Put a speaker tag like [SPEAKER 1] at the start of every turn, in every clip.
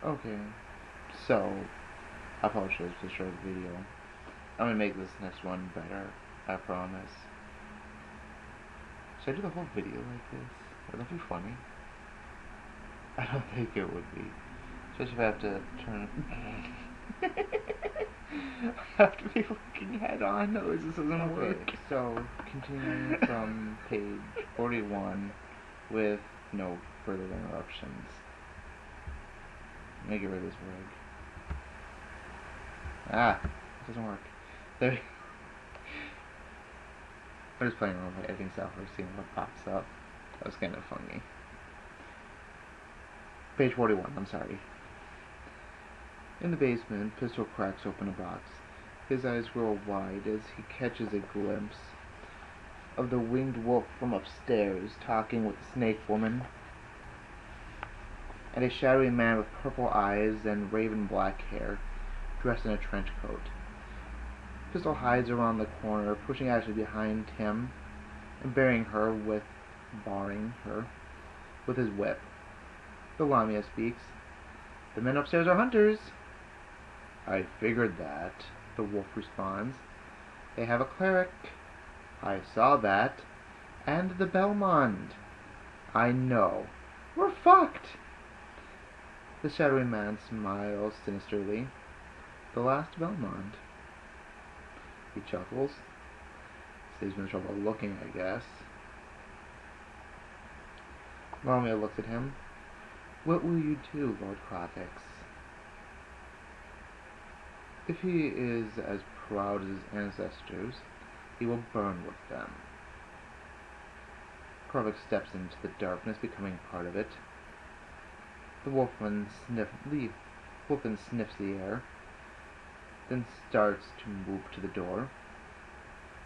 [SPEAKER 1] Okay, so I apologize for the short video. I'm gonna make this next one better, I promise. Should I do the whole video like this? Would that be funny? I don't think it would be. Especially if I have to turn... I have to be looking head on, otherwise this doesn't work. So, continuing from page 41 with no further interruptions. Let me get rid of this wig. Ah, it doesn't work. There. I'm just playing around with my editing software, seeing what pops up. That was kind of funny. Page 41, I'm sorry. In the basement, Pistol cracks open a box. His eyes grow wide as he catches a glimpse of the winged wolf from upstairs talking with the snake woman and a shadowy man with purple eyes and raven black hair, dressed in a trench coat. Pistol hides around the corner, pushing Ashley behind him and barring her with his whip. The Lamia speaks. "The men upstairs are hunters." "I figured that," the wolf responds. "They have a cleric." "I saw that." "And the Belmond." "I know. We're fucked." The shadowy man smiles sinisterly. "The last Belmond." He chuckles. Saves me the trouble of looking, I guess. Lamia looks at him. "What will you do, Lord Crotix?" "If he is as proud as his ancestors, he will burn with them." Crotix steps into the darkness, becoming part of it. The Wolfin sniffs the air, then starts to move to the door.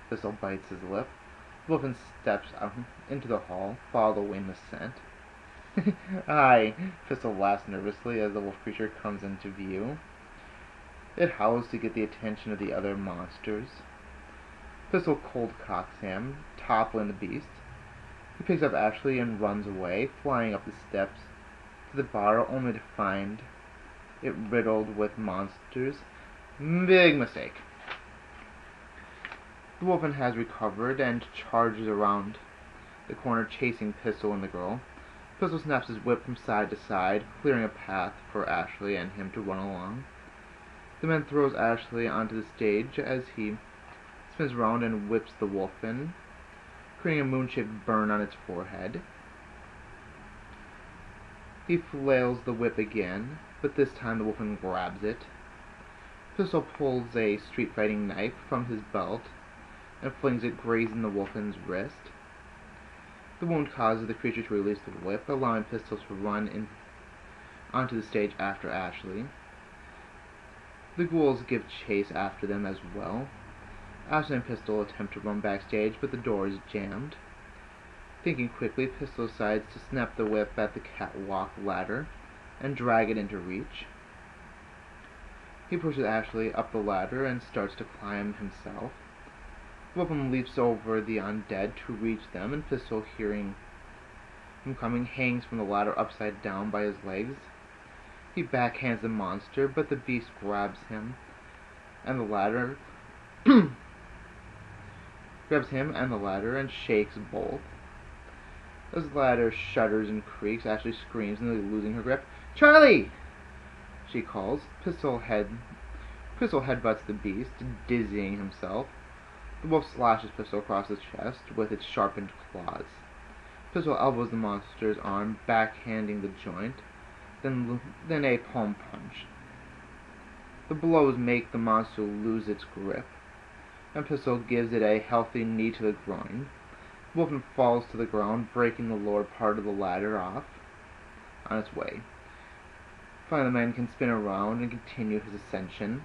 [SPEAKER 1] Thistle bites his lip. Wolfin steps out into the hall, following the scent. "Hi!" Thistle laughs nervously as the wolf creature comes into view. It howls to get the attention of the other monsters. Thistle cold cocks him, toppling the beast. He picks up Ashley and runs away, flying up the steps to the bar, only to find it riddled with monsters. Big mistake. The Wolfin has recovered and charges around the corner, chasing Pistol and the girl. Pistol snaps his whip from side to side, clearing a path for Ashley and him to run along. The man throws Ashley onto the stage as he spins around and whips the Wolfin, creating a moon-shaped burn on its forehead. He flails the whip again, but this time the Wolfin grabs it. Pistol pulls a street-fighting knife from his belt and flings it, grazing the Wolfin's wrist. The wound causes the creature to release the whip, allowing Pistol to run onto the stage after Ashley. The ghouls give chase after them as well. Ashley and Pistol attempt to run backstage, but the door is jammed. Thinking quickly, Pistol decides to snap the whip at the catwalk ladder and drag it into reach. He pushes Ashley up the ladder and starts to climb himself. Wolfin leaps over the undead to reach them, and Pistol, hearing him coming, hangs from the ladder upside down by his legs. He backhands the monster, but the beast grabs him and the ladder and shakes both. As the ladder shudders and creaks, Ashley screams, nearly losing her grip. "Charlie!" she calls. Pistol headbutts the beast, dizzying himself. The wolf slashes Pistol across his chest with its sharpened claws. Pistol elbows the monster's arm, backhanding the joint, then a palm punch. The blows make the monster lose its grip, and Pistol gives it a healthy knee to the groin. Wolfin falls to the ground, breaking the lower part of the ladder off on its way. Finally, the man can spin around and continue his ascension.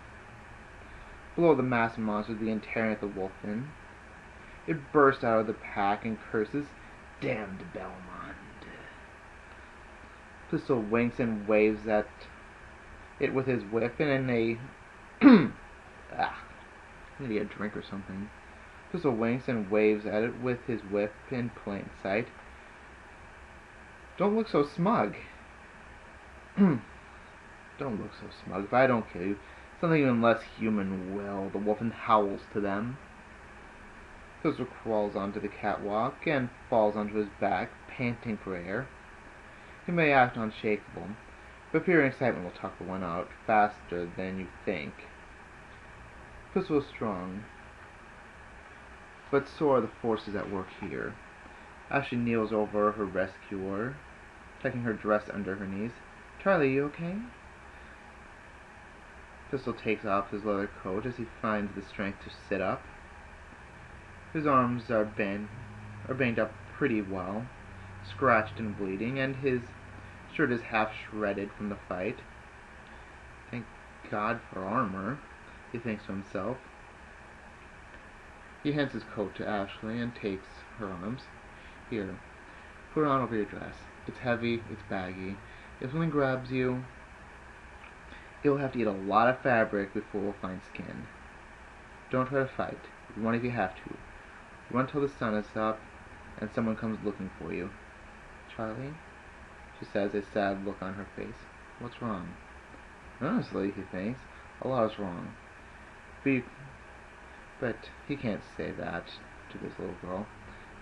[SPEAKER 1] Below, the massive monster began tearing at the Wolfin. It burst out of the pack and curses, "Damned Belmond." Pistol winks and waves at it with his whip, and in a I need to get a drink or something. Pistol winks and waves at it with his whip in plain sight. "Don't look so smug." Don't look so smug. If I don't kill you, something even less human will. The Wolfin howls to them. Pistol crawls onto the catwalk and falls onto his back, panting for air. He may act unshakable, but fear and excitement will tuck the one out faster than you think. Pistol is strong, but so are the forces at work here. As she kneels over her rescuer, tucking her dress under her knees. Charlie, you okay? Pistol takes off his leather coat as he finds the strength to sit up. His arms are banged up pretty well, scratched and bleeding, and his shirt is half shredded from the fight. Thank God for armor, he thinks to himself. He hands his coat to Ashley and takes her arms. Here, put it on over your dress. It's heavy, it's baggy. If something grabs you, you'll have to eat a lot of fabric before we'll find skin. Don't try to fight. Run if you have to. Run till the sun is up and someone comes looking for you. Charlie, she says, a sad look on her face. What's wrong? Honestly, he thinks, a lot is wrong. But he can't say that to this little girl.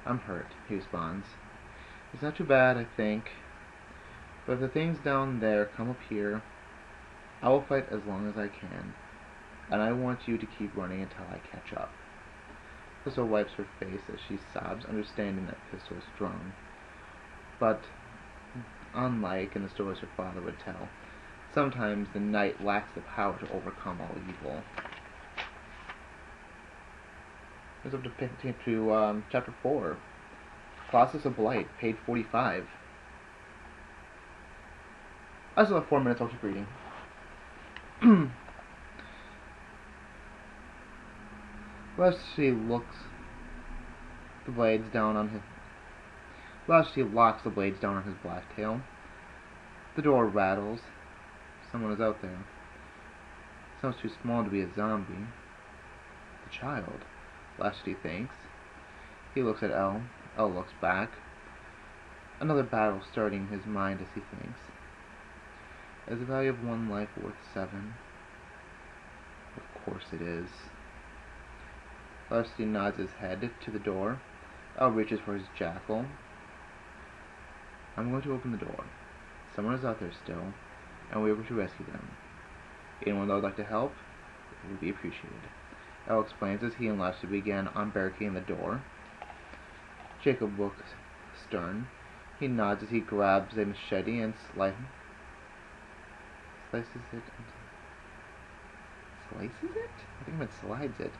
[SPEAKER 1] I'm hurt, he responds. It's not too bad, I think. But if the things down there come up here, I will fight as long as I can. And I want you to keep running until I catch up. Pistol wipes her face as she sobs, understanding that Pistol is strong. But, unlike in the stories her father would tell, sometimes the knight lacks the power to overcome all evil. It's up to chapter 4. Colossus of Blight, page 45. I still have 4 minutes, I'll keep reading. Leslie locks the blades down on his black tail. The door rattles. Someone is out there. Sounds too small to be a zombie. The child, Leslie thinks. He looks at Elle. Elle looks back. Another battle starting in his mind as he thinks. Is the value of one life worth 7? Of course it is. Leslie nods his head to the door. Elle reaches for his jackal. I'm going to open the door. Someone is out there still, and we are going to rescue them. Anyone that would like to help, it would be appreciated. Elle explains as he and Leslie begin unbarricading the door. Jacob looks stern. He nods as he grabs a machete and slices it? I think it slides it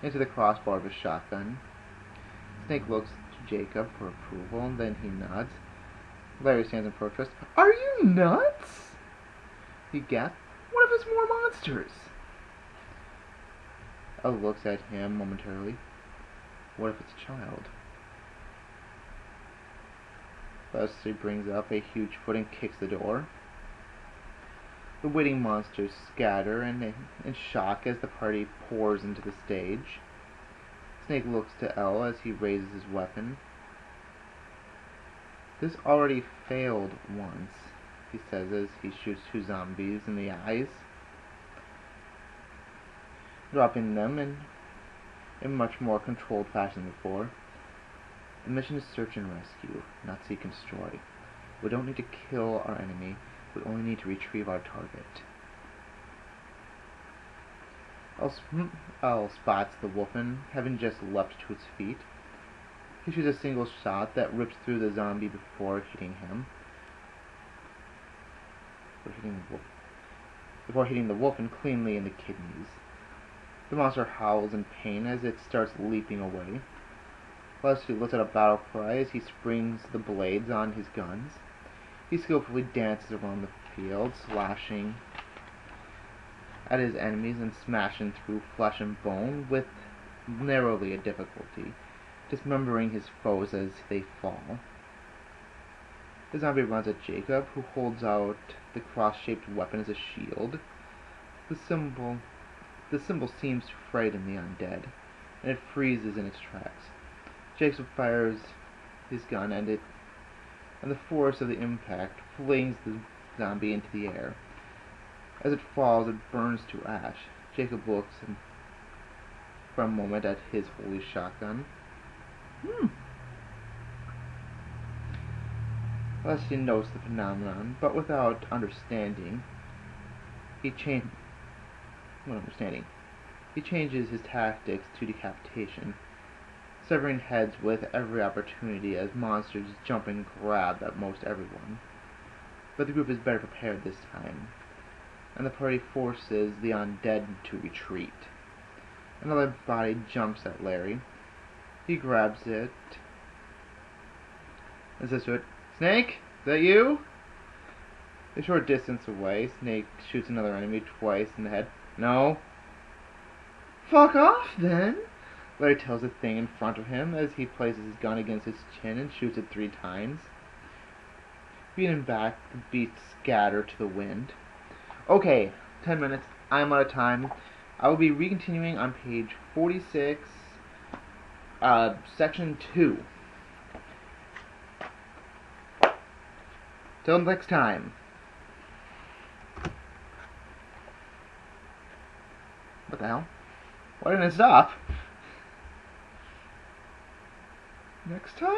[SPEAKER 1] into the crossbar of his shotgun. Snake looks to Jacob for approval, and then he nods. Larry stands in protest. Are you nuts? He gasps. What if it's more monsters? Elle looks at him momentarily. What if it's a child? Leslie brings up a huge foot and kicks the door. The waiting monsters scatter in shock as the party pours into the stage. Snake looks to Elle as he raises his weapon. This already failed once, he says as he shoots 2 zombies in the eyes, dropping them in much more controlled fashion than before. The mission is search and rescue, not seek and destroy. We don't need to kill our enemy, we only need to retrieve our target. Elle spots the Wolfin, having just leapt to its feet. He shoots a single shot that rips through the zombie before hitting him. Before hitting the Wolfin cleanly in the kidneys. The monster howls in pain as it starts leaping away. Leslie lets out a battle cry as he springs the blades on his guns. He skillfully dances around the field, slashing at his enemies and smashing through flesh and bone with narrowly a difficulty, dismembering his foes as they fall. The zombie runs at Jacob, who holds out the cross-shaped weapon as a shield. The symbol seems to frighten the undead, and it freezes in its tracks. Jacob fires his gun, and the force of the impact flings the zombie into the air. As it falls, it burns to ash. Jacob looks for a moment at his holy shotgun. Leslie notes the phenomenon, but without understanding, he changes his tactics to decapitation, severing heads with every opportunity as monsters jump and grab at most everyone. But the group is better prepared this time, and the party forces the undead to retreat. Another body jumps at Larry. He grabs it and says to it, "Snake, is that you?" A short distance away, Snake shoots another enemy twice in the head. "No." "Fuck off, then," Larry tells the thing in front of him as he places his gun against his chin and shoots it 3 times. Beaten back, the beasts scatter to the wind. Okay, 10 minutes. I'm out of time. I will be recontinuing on page 46, section 2. Till next time. What the hell? Why didn't it stop? Next time?